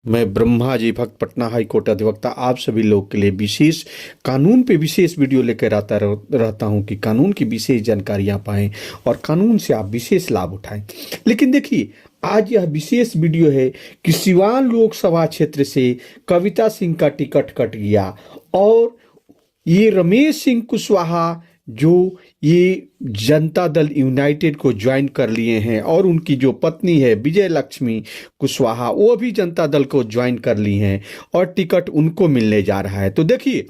मैं ब्रह्मा जी भक्त Patna high court अधिवक्ता आप सभी लोग के लिए विशेष कानून पे विशेष वीडियो लेकर रहता हूं कि कानून की विशेष जानकारियां पाएं और कानून से आप विशेष लाभ उठाएं। लेकिन देखिए, आज यह विशेष वीडियो है कि सिवान लोकसभा क्षेत्र से कविता सिंह का टिकट कट गया और ये रमेश सिंह कुशवाहा जो ये जनता दल यूनाइटेड को ज्वाइन कर लिए हैं और उनकी जो पत्नी है विजय लक्ष्मी कुशवाहा वो भी जनता दल को ज्वाइन कर ली हैं और टिकट उनको मिलने जा रहा है। तो देखिए,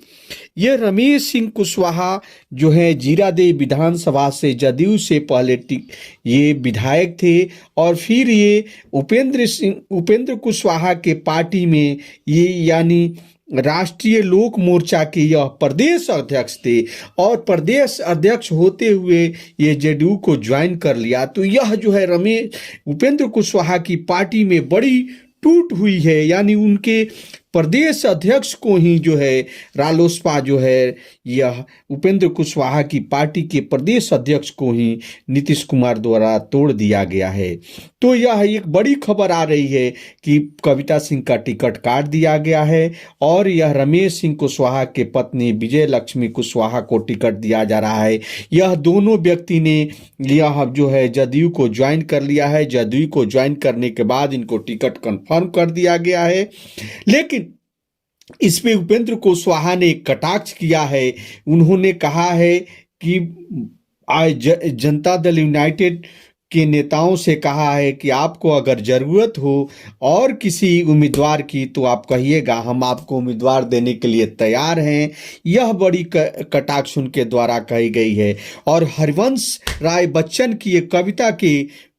ये रमेश सिंह कुशवाहा जो है जीरादेव विधानसभा से जदयू से पहले ये विधायक थे और फिर ये उपेंद्र कुशवाहा के पार्टी में ये यानी राष्ट्रीय लोक मोर्चा के यह प्रदेश अध्यक्ष थे और प्रदेश अध्यक्ष होते हुए ये जेडीयू को ज्वाइन कर लिया। तो यह जो है उपेंद्र कुशवाहा की पार्टी में बड़ी टूट हुई है, यानी उनके प्रदेश अध्यक्ष को ही जो है रालोसपा जो है यह उपेंद्र कुशवाहा की पार्टी के प्रदेश अध्यक्ष को ही नीतीश कुमार द्वारा तोड़ दिया गया है। तो यह एक बड़ी खबर आ रही है कि कविता सिंह का टिकट काट दिया गया है और यह रमेश सिंह कुशवाहा के पत्नी विजय लक्ष्मी कुशवाहा को टिकट दिया जा रहा है। यह दोनों व्यक्ति ने यह जो है जदयू को ज्वाइन कर लिया है। जदयू को ज्वाइन करने के बाद इनको टिकट कंफर्म कर दिया गया है। लेकिन इस पे उपेंद्र कुशवाहा ने कटाक्ष किया है। उन्होंने कहा है कि आज जनता दल यूनाइटेड के नेताओं से कहा है कि आपको अगर जरूरत हो और किसी उम्मीदवार की तो आप कहिएगा, हम आपको उम्मीदवार देने के लिए तैयार हैं। यह बड़ी कटाक्ष उनके द्वारा कही गई है। और हरिवंश राय बच्चन की एक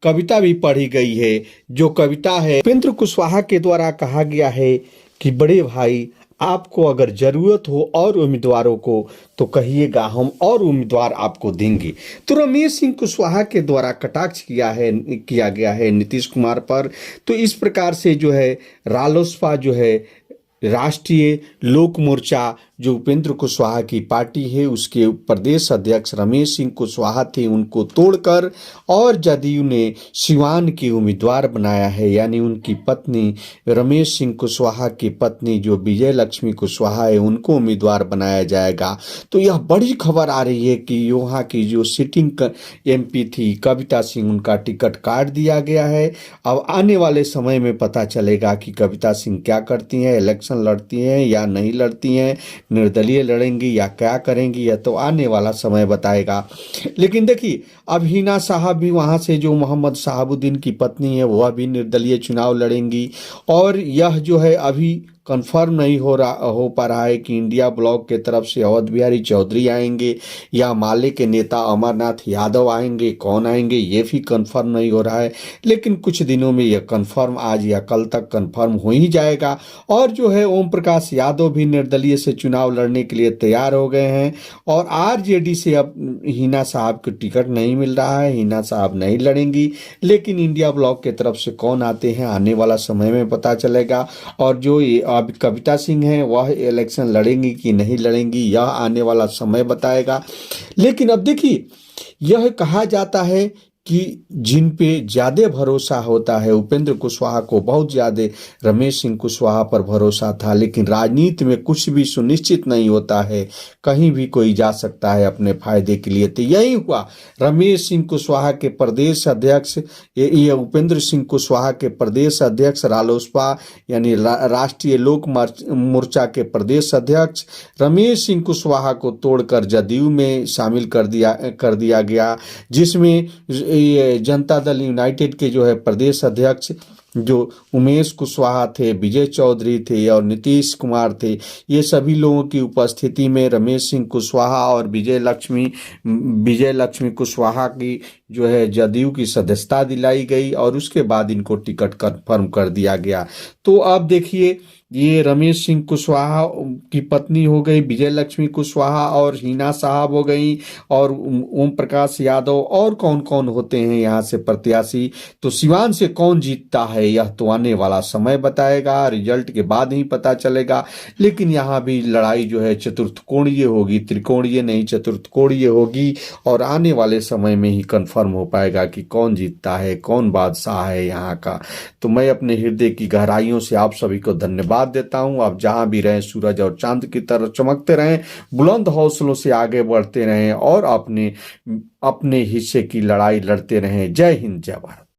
कविता भी पढ़ी गई है। जो कविता है उपेंद्र कुशवाहा के द्वारा कहा गया है कि बड़े भाई, आपको अगर जरूरत हो और उम्मीदवारों को तो कहिएगा, हम और उम्मीदवार आपको देंगे। तो रमेश सिंह कुशवाहा के द्वारा कटाक्ष किया गया है नीतीश कुमार पर। तो इस प्रकार से जो है रालोसपा जो है राष्ट्रीय लोक मोर्चा जो उपेंद्र कुशवाहा की पार्टी है उसके प्रदेश अध्यक्ष रमेश सिंह कुशवाहा थे, उनको तोड़कर और जदयू ने सिवान के उम्मीदवार बनाया है। यानी उनकी पत्नी रमेश सिंह कुशवाहा की पत्नी जो विजय लक्ष्मी कुशवाहा है उनको उम्मीदवार बनाया जाएगा। तो यह बड़ी खबर आ रही है कि यहाँ की जो सिटिंग एमपी थी कविता सिंह, उनका टिकट काट दिया गया है। अब आने वाले समय में पता चलेगा कि कविता सिंह क्या करती हैं, इलेक्शन लड़ती हैं या नहीं लड़ती हैं, निर्दलीय लड़ेंगी या क्या करेंगी, यह तो आने वाला समय बताएगा। लेकिन देखिए, अब हिना साहब भी वहां से जो मोहम्मद शहाबुद्दीन की पत्नी है वह भी निर्दलीय चुनाव लड़ेंगी। और यह जो है अभी कंफर्म नहीं हो पा रहा है कि इंडिया ब्लॉक के तरफ से अवध बिहारी चौधरी आएंगे या माले के नेता अमरनाथ यादव आएंगे। कौन आएंगे ये भी कंफर्म नहीं हो रहा है। लेकिन कुछ दिनों में यह कंफर्म, आज या कल तक कंफर्म हो ही जाएगा। और जो है ओम प्रकाश यादव भी निर्दलीय से चुनाव लड़ने के लिए तैयार हो गए हैं। और आरजेडी से अब हिना साहब को टिकट नहीं मिल रहा है, हिना साहब नहीं लड़ेंगी। लेकिन इंडिया ब्लॉक के तरफ से कौन आते हैं आने वाला समय में पता चलेगा। और जो अब कविता सिंह हैं वह इलेक्शन लड़ेंगी कि नहीं लड़ेंगी यह आने वाला समय बताएगा। लेकिन अब देखिए, यह कहा जाता है कि जिन पे ज़्यादा भरोसा होता है, उपेंद्र कुशवाहा को बहुत ज़्यादा रमेश सिंह कुशवाहा पर भरोसा था। लेकिन राजनीति में कुछ भी सुनिश्चित नहीं होता है, कहीं भी कोई जा सकता है अपने फायदे के लिए। तो यही हुआ, रमेश सिंह कुशवाहा के प्रदेश अध्यक्ष, ये उपेंद्र सिंह कुशवाहा के प्रदेश अध्यक्ष रालोसपा यानी राष्ट्रीय लोक मोर्चा के प्रदेश अध्यक्ष रमेश सिंह कुशवाहा को तोड़कर जदयू में शामिल कर दिया गया, जिसमें ये जनता दल यूनाइटेड के जो है प्रदेश अध्यक्ष जो उमेश कुशवाहा थे, विजय चौधरी थे और नीतीश कुमार थे, ये सभी लोगों की उपस्थिति में रमेश सिंह कुशवाहा और विजय लक्ष्मी कुशवाहा की जो है जदयू की सदस्यता दिलाई गई और उसके बाद इनको टिकट कंफर्म कर दिया गया। तो अब देखिए, ये रमेश सिंह कुशवाहा की पत्नी हो गई विजय लक्ष्मी कुशवाहा और हिना साहब हो गई और ओम प्रकाश यादव और कौन कौन होते हैं यहाँ से प्रत्याशी। तो सिवान से कौन जीतता है यह तो आने वाला समय बताएगा, रिजल्ट के बाद ही पता चलेगा। लेकिन यहाँ भी लड़ाई जो है चतुर्थकोणीय होगी, त्रिकोणीय नहीं चतुर्थकोणीय होगी और आने वाले समय में ही कंफर्म कंफर्म हो पाएगा कि कौन जीतता है, कौन बादशाह है यहाँ का। तो मैं अपने हृदय की गहराइयों से आप सभी को धन्यवाद देता हूँ। आप जहाँ भी रहें सूरज और चांद की तरह चमकते रहें, बुलंद हौसलों से आगे बढ़ते रहें और अपने अपने हिस्से की लड़ाई लड़ते रहें। जय हिंद, जय भारत।